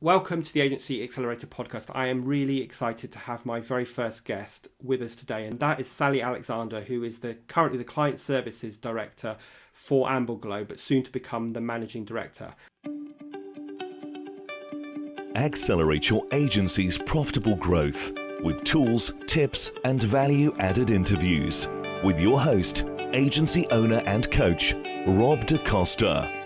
Welcome to the Agency Accelerator podcast. I am really excited to have my very first guest with us today, and that is Sally Alexander, who is currently the Client Services Director for Ambleglow, but soon to become the Managing Director. Accelerate your agency's profitable growth with tools, tips, and value-added interviews with your host, agency owner and coach, Rob DaCosta.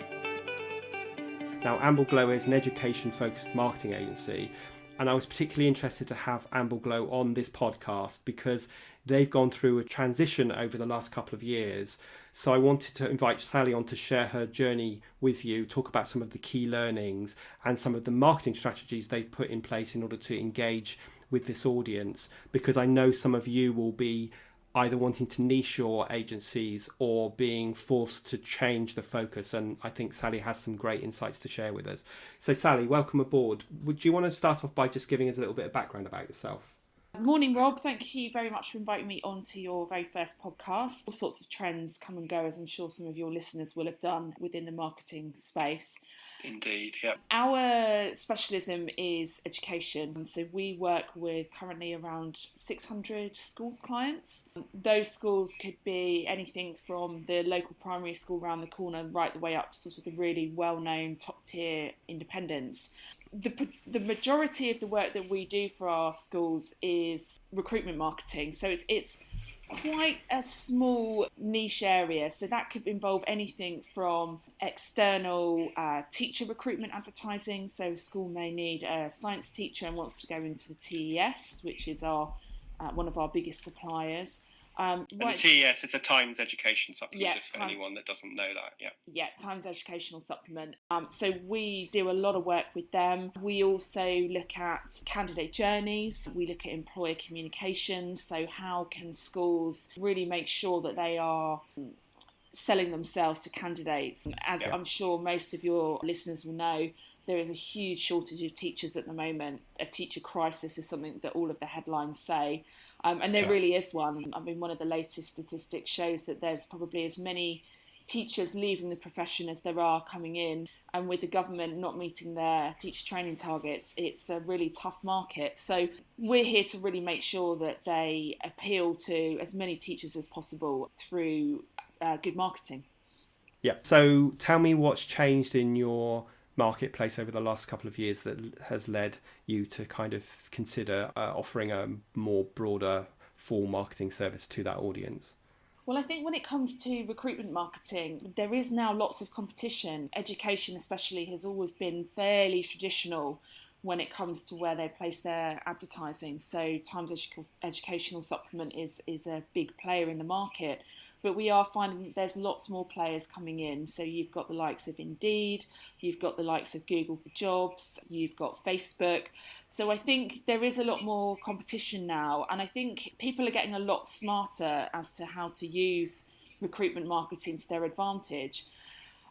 Now, Ambleglow is an education-focused marketing agency, and I was particularly interested to have Ambleglow on this podcast because they've gone through a transition over the last couple of years. So I wanted to invite Sally on to share her journey with you, talk about some of the key learnings and some of the marketing strategies they've put in place in order to engage with this audience, because I know some of you will be either wanting to niche your agencies or being forced to change the focus. And I think Sally has some great insights to share with us. So Sally, welcome aboard. Would you want to start off by just giving us a little bit of background about yourself? Morning, Rob. Thank you very much for inviting me onto your very first podcast. All sorts of trends come and go, as I'm sure some of your listeners will have done within the marketing space. Indeed, yeah. Our specialism is education. So we work with currently around 600 schools clients. Those schools could be anything from the local primary school around the corner right the way up to sort of the really well-known top-tier independents. The majority of the work that we do for our schools is recruitment marketing. So it's quite a small niche area. So that could involve anything from external teacher recruitment advertising. So a school may need a science teacher and wants to go into the TES, which is our one of our biggest suppliers. And the TES is the Times Education Supplement, just for anyone that doesn't know that. Yeah, Times Educational Supplement. So we do a lot of work with them. We also look at candidate journeys. We look at employer communications. So how can schools really make sure that they are selling themselves to candidates? As I'm sure most of your listeners will know, there is a huge shortage of teachers at the moment. A teacher crisis is something that all of the headlines say. And there really is one. I mean, one of the latest statistics shows that there's probably as many teachers leaving the profession as there are coming in. And with the government not meeting their teacher training targets, it's a really tough market. So we're here to really make sure that they appeal to as many teachers as possible through good marketing. Yeah. So tell me what's changed in your marketplace over the last couple of years that has led you to kind of consider offering a more broader full marketing service to that audience? Well, I think when it comes to recruitment marketing, there is now lots of competition. Education especially has always been fairly traditional when it comes to where they place their advertising. So Times Educational Supplement is a big player in the market. But we are finding that there's lots more players coming in. So you've got the likes of Indeed, you've got the likes of Google for Jobs, you've got Facebook. So I think there is a lot more competition now. And I think people are getting a lot smarter as to how to use recruitment marketing to their advantage.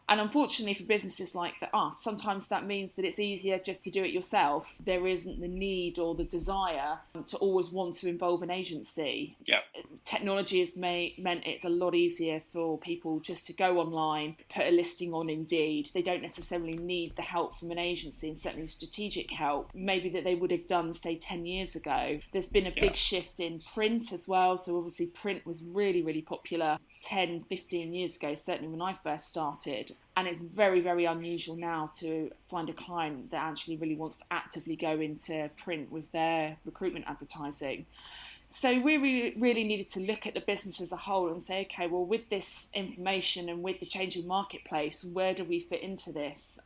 And unfortunately for businesses like us, sometimes that means that it's easier just to do it yourself. There isn't the need or the desire to always want to involve an agency. Yeah. Technology has meant it's a lot easier for people just to go online, put a listing on Indeed. They don't necessarily need the help from an agency, and certainly strategic help, maybe that they would have done, say, 10 years ago. There's been a big shift in print as well. So obviously print was really, really popular 10, 15 years ago, certainly when I first started. And it's very, very unusual now to find a client that actually really wants to actively go into print with their recruitment advertising. So we really needed to look at the business as a whole and say, okay, well, with this information and with the changing marketplace, where do we fit into this?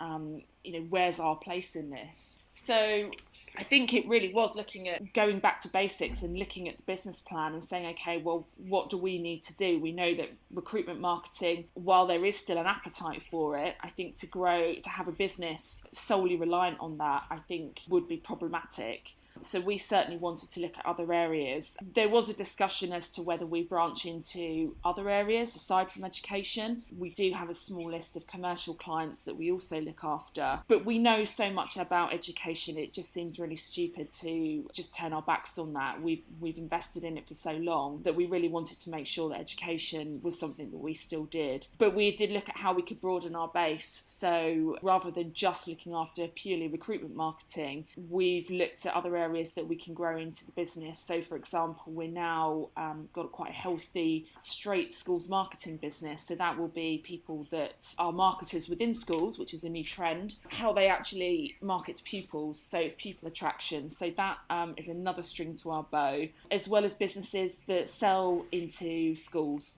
Where's our place in this? So I think it really was looking at going back to basics and looking at the business plan and saying, okay, well, what do we need to do? We know that recruitment marketing, while there is still an appetite for it, I think to grow, to have a business solely reliant on that, I think would be problematic. So we certainly wanted to look at other areas. There was a discussion as to whether we branch into other areas aside from education. We do have a small list of commercial clients that we also look after, but we know so much about education, it just seems really stupid to just turn our backs on that. We've invested in it for so long that we really wanted to make sure that education was something that we still did. But we did look at how we could broaden our base. So rather than just looking after purely recruitment marketing, we've looked at other areas that we can grow into the business. So for example, we're now got quite a healthy straight schools marketing business. So that will be people that are marketers within schools, which is a new trend, how they actually market to pupils. So it's pupil attraction. So that is another string to our bow, as well as businesses that sell into schools.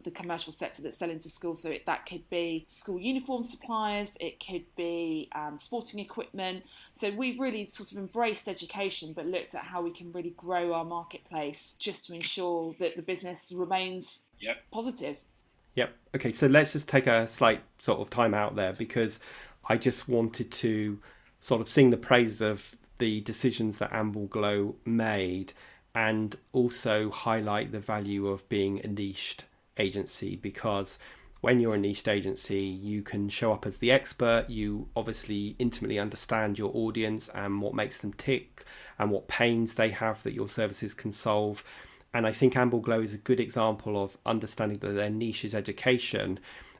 The commercial sector that sell into schools. So that could be school uniform suppliers, it could be sporting equipment. So we've really sort of embraced education, but looked at how we can really grow our marketplace just to ensure that the business remains positive. Yep. Okay, so let's just take a slight sort of time out there, because I just wanted to sort of sing the praise of the decisions that Ambleglow made, and also highlight the value of being a niched agency, because when you're a niched agency, you can show up as the expert. You obviously intimately understand your audience and what makes them tick and what pains they have that your services can solve. And I think Ambleglow is a good example of understanding that their niche is education,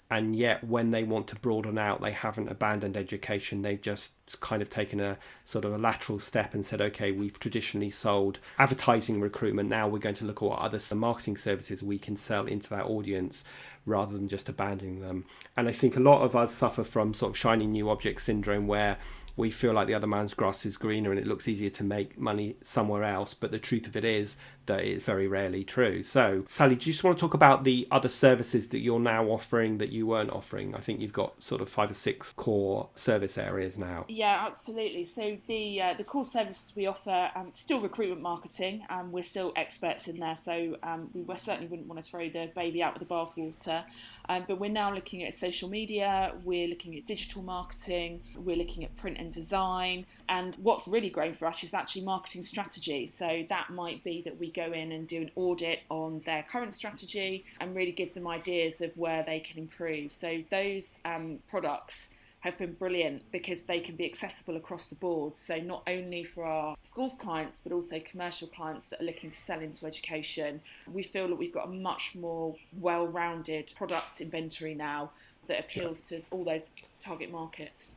and yet when they want to broaden out, they haven't abandoned education. They've just kind of taken a sort of a lateral step and said, okay, we've traditionally sold advertising recruitment, now we're going to look at what other marketing services we can sell into that audience, rather than just abandoning them. And I think a lot of us suffer from sort of shiny new object syndrome, where we feel like the other man's grass is greener and it looks easier to make money somewhere else. But the truth of it is that it's very rarely true. So, Sally, do you just want to talk about the other services that you're now offering that you weren't offering? I think you've got sort of 5 or 6 core service areas now. Yeah, absolutely. So the core services we offer, still recruitment marketing. We're still experts in there. So we certainly wouldn't want to throw the baby out with the bathwater. But we're now looking at social media, we're looking at digital marketing, we're looking at print and design. And what's really growing for us is actually marketing strategy. So that might be that we go in and do an audit on their current strategy and really give them ideas of where they can improve. So those products have been brilliant because they can be accessible across the board. So not only for our schools clients, but also commercial clients that are looking to sell into education. We feel that we've got a much more well-rounded product inventory now that appeals to all those target markets.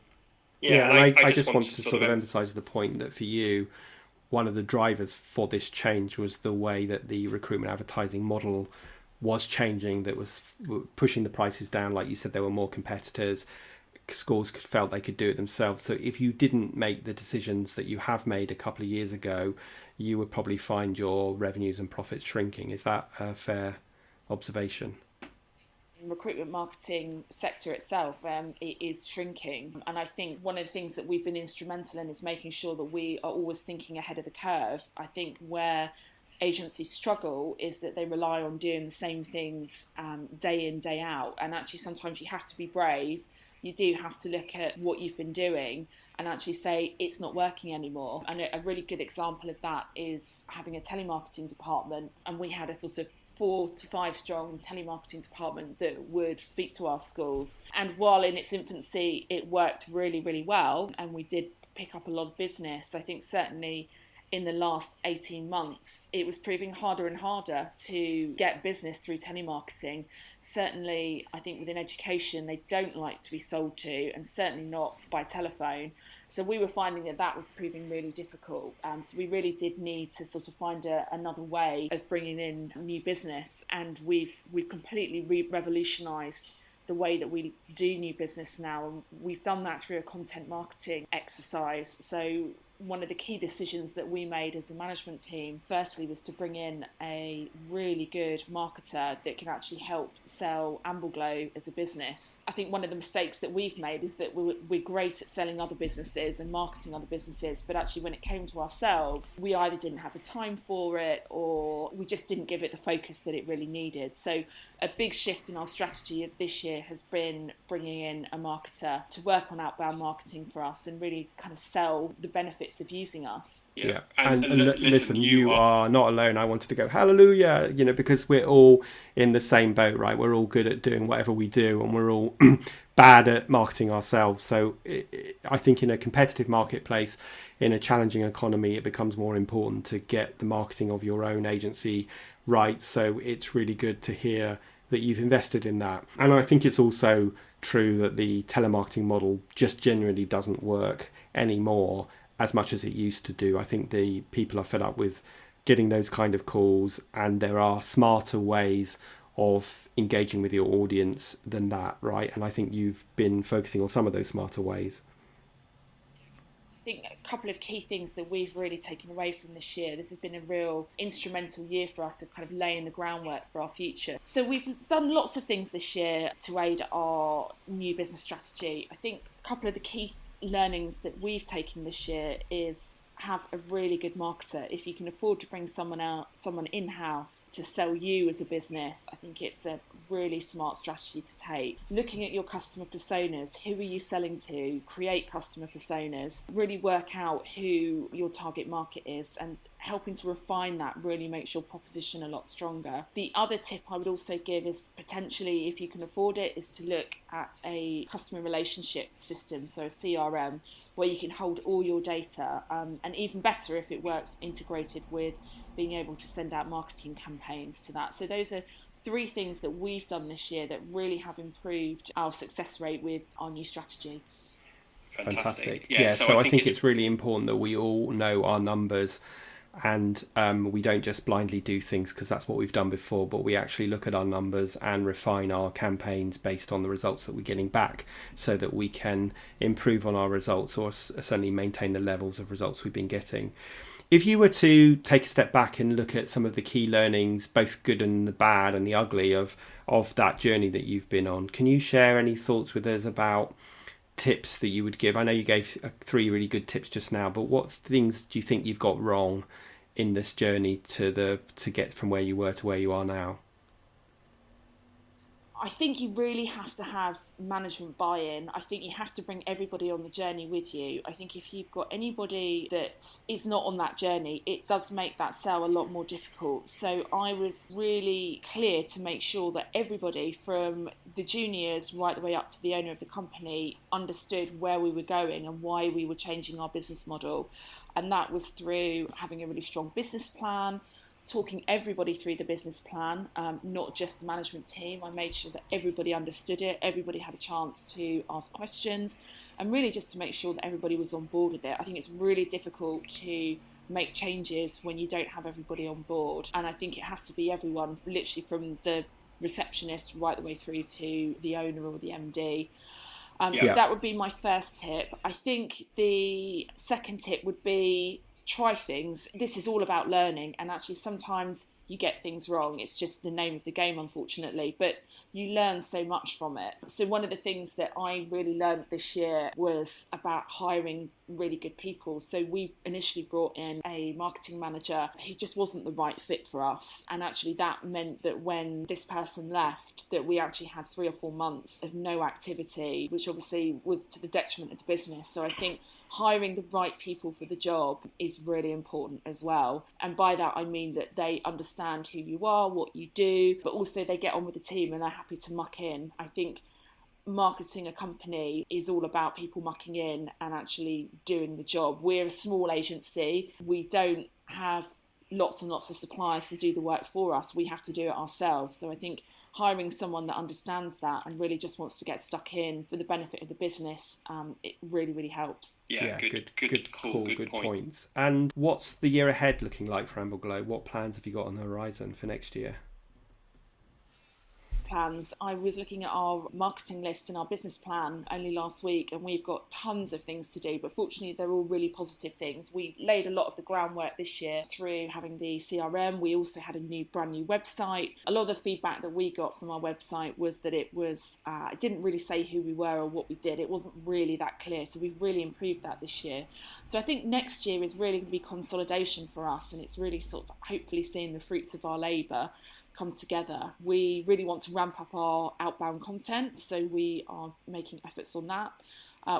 Yeah, and I just wanted to sort of emphasise the point that for you, one of the drivers for this change was the way that the recruitment advertising model was changing, that was pushing the prices down. Like you said, there were more competitors. Schools felt they could do it themselves. So if you didn't make the decisions that you have made a couple of years ago, you would probably find your revenues and profits shrinking. Is that a fair observation? Recruitment marketing sector itself it is shrinking, and I think one of the things that we've been instrumental in is making sure that we are always thinking ahead of the curve. I think where agencies struggle is that they rely on doing the same things day in, day out, and actually sometimes you have to be brave. You do have to look at what you've been doing and actually say it's not working anymore. And a really good example of that is having a telemarketing department, and we had a sort of 4 to 5 strong telemarketing department that would speak to our schools. And while in its infancy it worked really, really well and we did pick up a lot of business, I think certainly in the last 18 months it was proving harder and harder to get business through telemarketing. Certainly I think within education they don't like to be sold to, and certainly not by telephone. So we were finding that was proving really difficult. So we really did need to sort of find another way of bringing in new business, and we've completely revolutionised the way that we do new business now. And we've done that through a content marketing exercise. So one of the key decisions that we made as a management team, firstly, was to bring in a really good marketer that can actually help sell Ambleglow as a business. I think one of the mistakes that we've made is that we're great at selling other businesses and marketing other businesses, but actually when it came to ourselves, we either didn't have the time for it or we just didn't give it the focus that it really needed. So a big shift in our strategy of this year has been bringing in a marketer to work on outbound marketing for us and really kind of sell the benefits benefits of using us. Yeah. And listen, you are not alone. I wanted to go, hallelujah, because we're all in the same boat, right? We're all good at doing whatever we do, and we're all bad at marketing ourselves. So I think in a competitive marketplace, in a challenging economy, it becomes more important to get the marketing of your own agency right. So it's really good to hear that you've invested in that. And I think it's also true that the telemarketing model just genuinely doesn't work anymore as much as it used to do. I think the people are fed up with getting those kind of calls, and there are smarter ways of engaging with your audience than that, right? And I think you've been focusing on some of those smarter ways. I think a couple of key things that we've really taken away from this year. This has been a real instrumental year for us of kind of laying the groundwork for our future. So we've done lots of things this year to aid our new business strategy. I think a couple of the key learnings that we've taken this year is have a really good marketer. If you can afford to bring someone in-house to sell you as a business, I think it's a really smart strategy to take. Looking at your customer personas, who are you selling to? Create customer personas, really work out who your target market is, and helping to refine that really makes your proposition a lot stronger. The other tip I would also give is potentially, if you can afford it, is to look at a customer relationship system, so a CRM, where you can hold all your data, and even better if it works integrated with being able to send out marketing campaigns to that. So those are 3 things that we've done this year that really have improved our success rate with our new strategy. Fantastic. Yeah, so I think it's really important that we all know our numbers, and we don't just blindly do things because that's what we've done before, but we actually look at our numbers and refine our campaigns based on the results that we're getting back, so that we can improve on our results, or certainly maintain the levels of results we've been getting. If you were to take a step back and look at some of the key learnings, both good and the bad and the ugly of that journey that you've been on, can you share any thoughts with us about tips that you would give? I know you gave 3 really good tips just now, but what things do you think you've got wrong in this journey to get from where you were to where you are now? I think you really have to have management buy-in. I think you have to bring everybody on the journey with you. I think if you've got anybody that is not on that journey, it does make that sale a lot more difficult. So I was really clear to make sure that everybody from the juniors right the way up to the owner of the company understood where we were going and why we were changing our business model. And that was through having a really strong business plan, talking everybody through the business plan, not just the management team. I made sure that everybody understood it, everybody had a chance to ask questions, and really just to make sure that everybody was on board with it. I think it's really difficult to make changes when you don't have everybody on board, and I think it has to be everyone, literally from the receptionist right the way through to the owner or the MD. So that would be my first tip. I think the second tip would be try things. This is all about learning, and actually sometimes you get things wrong. It's just the name of the game, unfortunately, but you learn so much from it. So one of the things that I really learned this year was about hiring really good people. So we initially brought in a marketing manager who just wasn't the right fit for us, and actually that meant that when this person left, that we actually had 3 or 4 months of no activity, which obviously was to the detriment of the business. So I think hiring the right people for the job is really important as well. And by that, I mean that they understand who you are, what you do, but also they get on with the team and they're happy to muck in. I think marketing a company is all about people mucking in and actually doing the job. We're a small agency. We don't have lots and lots of suppliers to do the work for us. We have to do it ourselves. So I think hiring someone that understands that and really just wants to get stuck in for the benefit of the business, it really, really helps. Yeah, good call, good points. And what's the year ahead looking like for Ambleglow? What plans have you got on the horizon for next year? Plans. I was looking at our marketing list and our business plan only last week, and we've got tons of things to do, but fortunately they're all really positive things. We laid a lot of the groundwork this year through having the CRM. We also had a brand new website. A lot of the feedback that we got from our website was that it didn't really say who we were or what we did. It wasn't really that clear, so we've really improved that this year. So I think next year is really going to be consolidation for us, and it's really sort of hopefully seeing the fruits of our labour come together. We really want to ramp up our outbound content, so we are making efforts on that.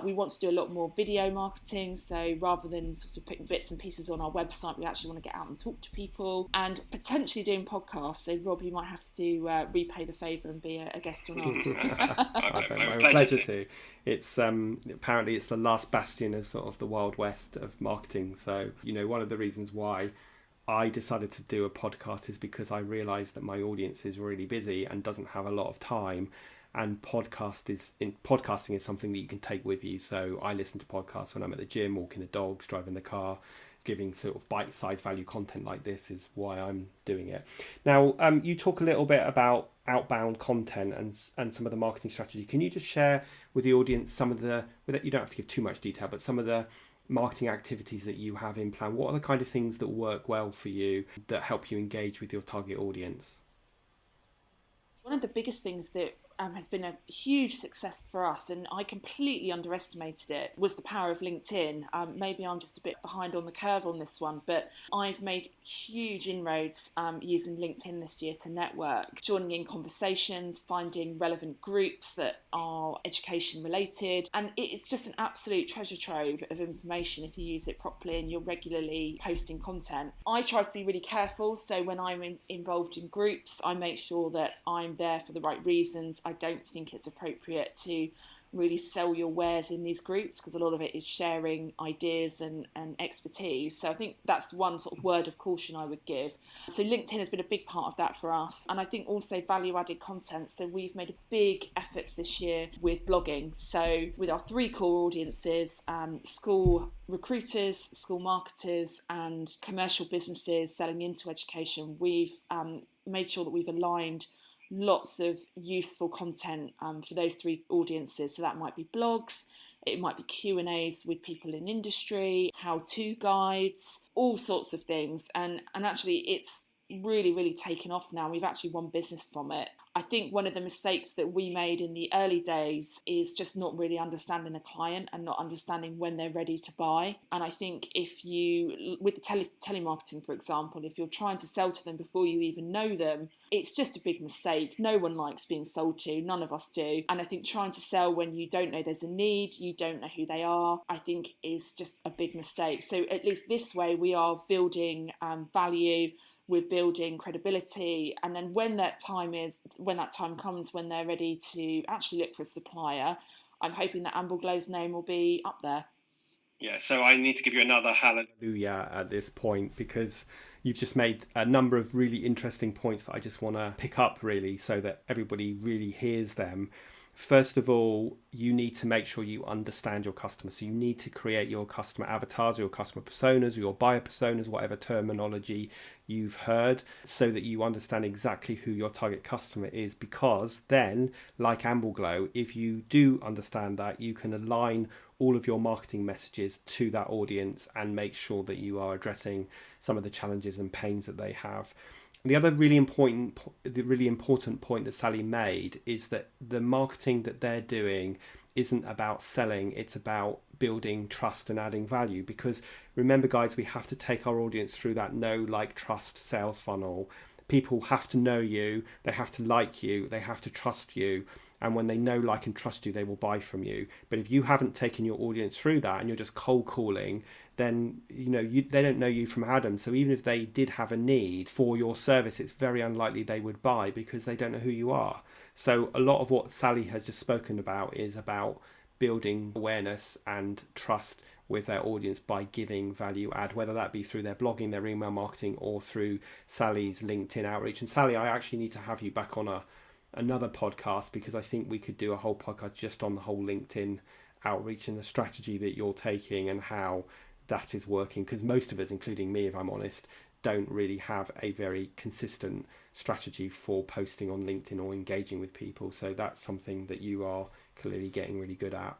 We want to do a lot more video marketing, so rather than sort of putting bits and pieces on our website, we actually want to get out and talk to people, and potentially doing podcasts. So Rob, you might have to repay the favour and be a guest on ours. My pleasure to. It's apparently it's the last bastion of sort of the Wild West of marketing. So, one of the reasons why I decided to do a podcast is because I realised that my audience is really busy and doesn't have a lot of time. And podcasting is something that you can take with you. So I listen to podcasts when I'm at the gym, walking the dogs, driving the car. Giving sort of bite-sized value content like this is why I'm doing it. Now, you talk a little bit about outbound content and some of the marketing strategy. Can you just share with the audience some of the, you don't have to give too much detail, but some of the marketing activities that you have in plan? What are the kind of things that work well for you that help you engage with your target audience? One of the biggest things that has been a huge success for us, and I completely underestimated it, was the power of LinkedIn. Maybe I'm just a bit behind on the curve on this one, but I've made huge inroads using LinkedIn this year to network, joining in conversations, finding relevant groups that are education related, and it's just an absolute treasure trove of information if you use it properly and you're regularly posting content. I try to be really careful, so when I'm involved in groups, I make sure that I'm there for the right reasons. I don't think it's appropriate to really sell your wares in these groups because a lot of it is sharing ideas and expertise. So I think that's one sort of word of caution I would give. So LinkedIn has been a big part of that for us. And I think also value-added content. So we've made big efforts this year with blogging. So with our 3 core audiences, school recruiters, school marketers and commercial businesses selling into education, we've made sure that we've aligned lots of useful content for those 3 audiences. So that might be blogs, it might be Q&As with people in industry, how-to guides, all sorts of things. And actually it's really taken off now. We've actually won business from it. I think one of the mistakes that we made in the early days is just not really understanding the client and not understanding when they're ready to buy. And I think if you, with the telemarketing, for example, if you're trying to sell to them before you even know them, it's just a big mistake. No one likes being sold to, none of us do. And I think trying to sell when you don't know there's a need, you don't know who they are, I think is just a big mistake. So at least this way we are building value, we're building credibility, and then when that time comes, when they're ready to actually look for a supplier, I'm hoping that Ambleglow's name will be up there. Yeah, so I need to give you another hallelujah at this point, because you've just made a number of really interesting points that I just want to pick up really so that everybody really hears them. First of all, you need to make sure you understand your customer. So you need to create your customer avatars, your customer personas, or your buyer personas, whatever terminology you've heard, so that you understand exactly who your target customer is. Because then, like Ambleglow, if you do understand that, you can align all of your marketing messages to that audience and make sure that you are addressing some of the challenges and pains that they have. The other really important point that Sally made is that the marketing that they're doing isn't about selling, it's about building trust and adding value. Because remember, guys, we have to take our audience through that know, like, trust sales funnel. People have to know you, they have to like you, they have to trust you. And when they know, like, and trust you, they will buy from you. But if you haven't taken your audience through that and you're just cold calling, then they don't know you from Adam. So even if they did have a need for your service, it's very unlikely they would buy because they don't know who you are. So a lot of what Sally has just spoken about is about building awareness and trust with their audience by giving value add, whether that be through their blogging, their email marketing, or through Sally's LinkedIn outreach. And Sally, I actually need to have you back on another podcast, because I think we could do a whole podcast just on the whole LinkedIn outreach and the strategy that you're taking and how that is working, because most of us, including me if I'm honest, don't really have a very consistent strategy for posting on LinkedIn or engaging with people. So that's something that you are clearly getting really good at.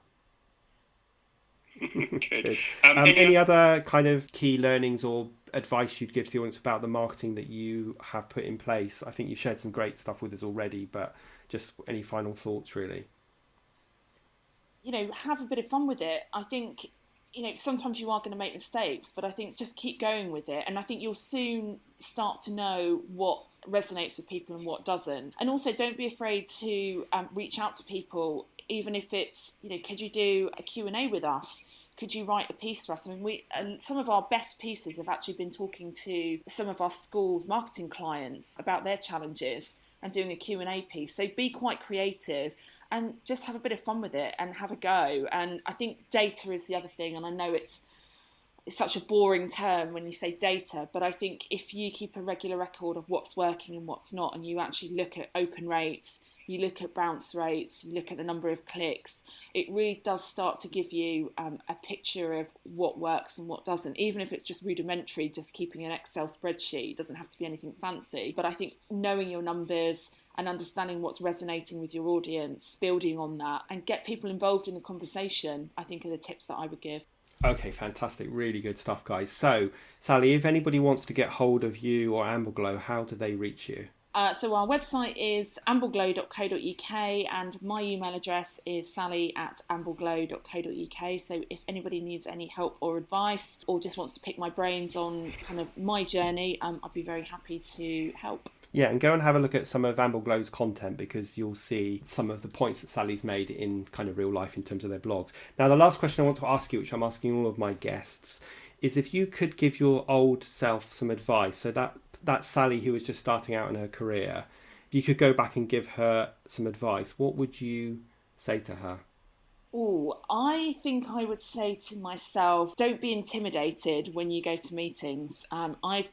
Good. Any other kind of key learnings or advice you'd give to the audience about the marketing that you have put in place? I think you've shared some great stuff with us already, but just any final thoughts really? Have a bit of fun with it. I think, sometimes you are going to make mistakes, but I think just keep going with it. And I think you'll soon start to know what resonates with people and what doesn't. And also don't be afraid to reach out to people even if it's, could you do a Q&A with us? Could you write a piece for us? I mean, some of our best pieces have actually been talking to some of our schools' marketing clients about their challenges and doing a Q&A piece. So be quite creative and just have a bit of fun with it and have a go. And I think data is the other thing. And I know it's such a boring term when you say data, but I think if you keep a regular record of what's working and what's not, and you actually look at open rates, you look at bounce rates, you look at the number of clicks, it really does start to give you a picture of what works and what doesn't, even if it's just rudimentary, just keeping an Excel spreadsheet. It doesn't have to be anything fancy. But I think knowing your numbers and understanding what's resonating with your audience, building on that, and get people involved in the conversation, I think are the tips that I would give. Okay, fantastic. Really good stuff, guys. So, Sally, if anybody wants to get hold of you or Ambleglow, how do they reach you? So our website is ambleglow.co.uk and my email address is sally@ambleglow.co.uk. So if anybody needs any help or advice or just wants to pick my brains on kind of my journey, I'd be very happy to help. Yeah, and go and have a look at some of Ambleglow's content, because you'll see some of the points that Sally's made in kind of real life in terms of their blogs. Now, the last question I want to ask you, which I'm asking all of my guests, is if you could give your old self some advice, so that Sally who was just starting out in her career, if you could go back and give her some advice, what would you say to her? I think I would say to myself, don't be intimidated when you go to meetings. I've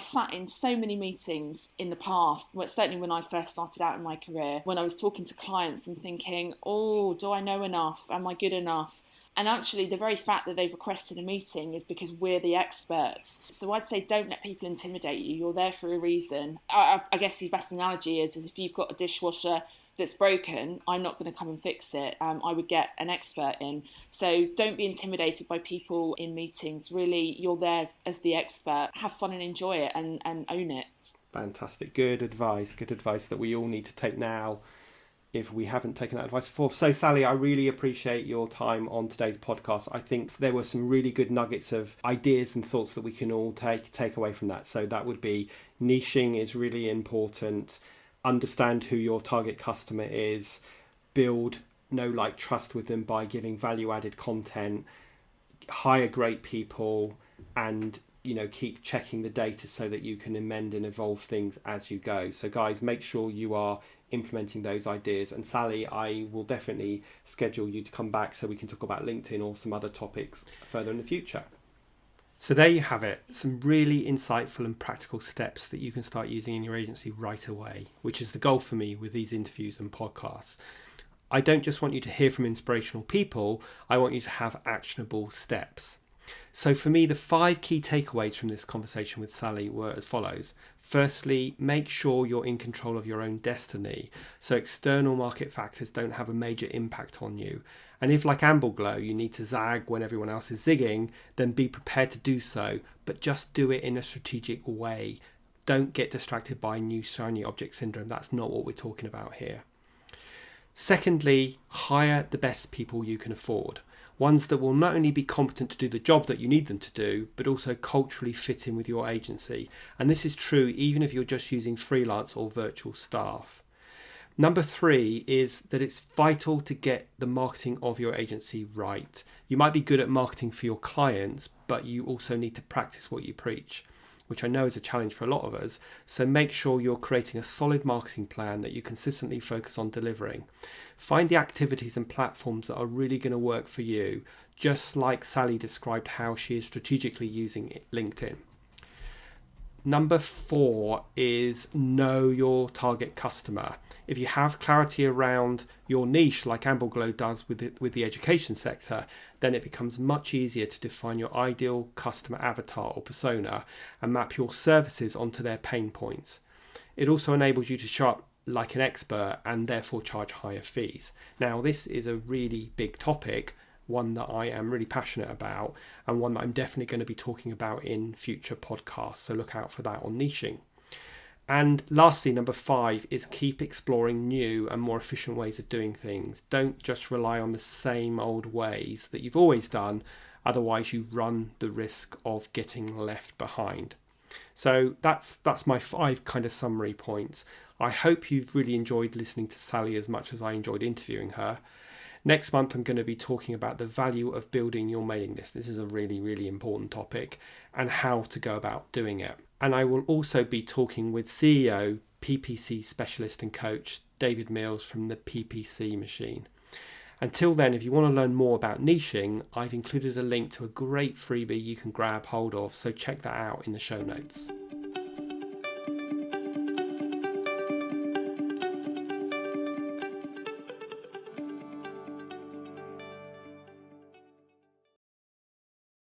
sat in so many meetings in the past, certainly when I first started out in my career, when I was talking to clients and thinking, do I know enough? Am I good enough? And actually, the very fact that they've requested a meeting is because we're the experts. So I'd say don't let people intimidate you. You're there for a reason. I guess the best analogy is if you've got a dishwasher that's broken, I'm not going to come and fix it. I would get an expert in. So don't be intimidated by people in meetings. Really, you're there as the expert. Have fun and enjoy it and own it. Fantastic. Good advice that we all need to take now if we haven't taken that advice before. So Sally, I really appreciate your time on today's podcast. I think there were some really good nuggets of ideas and thoughts that we can all take away from that. So that would be niching is really important. Understand who your target customer is, build know, like, trust with them by giving value added content, hire great people, and keep checking the data so that you can amend and evolve things as you go. So guys, make sure you are implementing those ideas. And Sally, I will definitely schedule you to come back so we can talk about LinkedIn or some other topics further in the future. So there you have it, some really insightful and practical steps that you can start using in your agency right away, which is the goal for me with these interviews and podcasts. I don't just want you to hear from inspirational people, I want you to have actionable steps. So for me, the 5 key takeaways from this conversation with Sally were as follows. Firstly, make sure you're in control of your own destiny, so external market factors don't have a major impact on you. And if, like Ambleglow, you need to zag when everyone else is zigging, then be prepared to do so, but just do it in a strategic way. Don't get distracted by new shiny object syndrome. That's not what we're talking about here. Secondly, hire the best people you can afford. Ones that will not only be competent to do the job that you need them to do, but also culturally fit in with your agency. And this is true even if you're just using freelance or virtual staff. Number 3 is that it's vital to get the marketing of your agency right. You might be good at marketing for your clients, but you also need to practice what you preach, which I know is a challenge for a lot of us. So make sure you're creating a solid marketing plan that you consistently focus on delivering. Find the activities and platforms that are really going to work for you, just like Sally described how she is strategically using LinkedIn. Number 4 is know your target customer. If you have clarity around your niche, like Ambleglow does with the education sector, then it becomes much easier to define your ideal customer avatar or persona and map your services onto their pain points. It also enables you to show up like an expert and therefore charge higher fees. Now, this is a really big topic, one that I am really passionate about and one that I'm definitely going to be talking about in future podcasts. So look out for that on niching. And lastly, number 5 is keep exploring new and more efficient ways of doing things. Don't just rely on the same old ways that you've always done. Otherwise, you run the risk of getting left behind. So that's my 5 kind of summary points. I hope you've really enjoyed listening to Sally as much as I enjoyed interviewing her. Next month, I'm going to be talking about the value of building your mailing list. This is a really, really important topic, and how to go about doing it. And I will also be talking with CEO, PPC specialist and coach, David Mills from the PPC Machine. Until then, if you want to learn more about niching, I've included a link to a great freebie you can grab hold of, so check that out in the show notes.